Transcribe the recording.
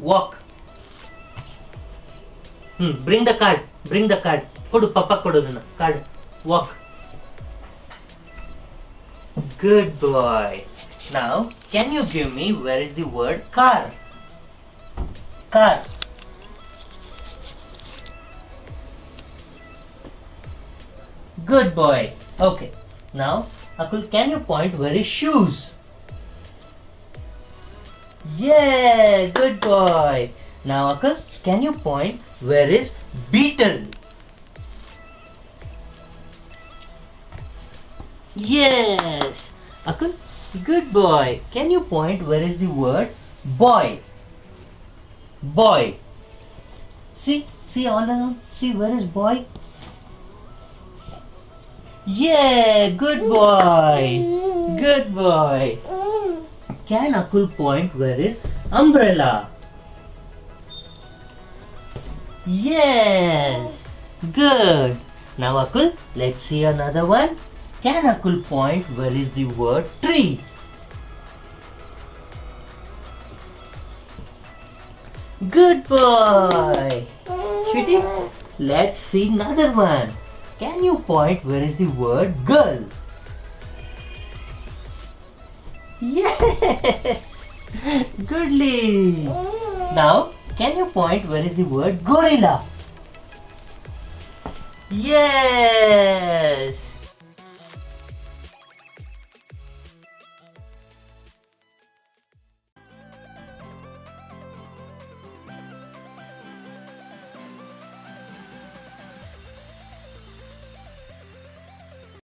walk. Bring the card. Bring the card. Kodu papa koduduna card. Walk. Good boy. Now, can you give me where is the word car? Car. Good boy. Okay. Now, Akul, can you point where is shoes? Yeah, good boy. Now, Akul, can you point where is beetle? Yes. Akul, good boy. Can you point where is the word boy? Boy. See all around. See where is boy? Yeah, good boy. Good boy. Can Akul point where is umbrella? Yes. Good. Now Akul, let's see another one. Can Akul point where is the word tree? Good boy. Sweetie, let's see another one. Can you point where is the word girl? Yes! Goodly! Now, can you point where is the word gorilla? Yes!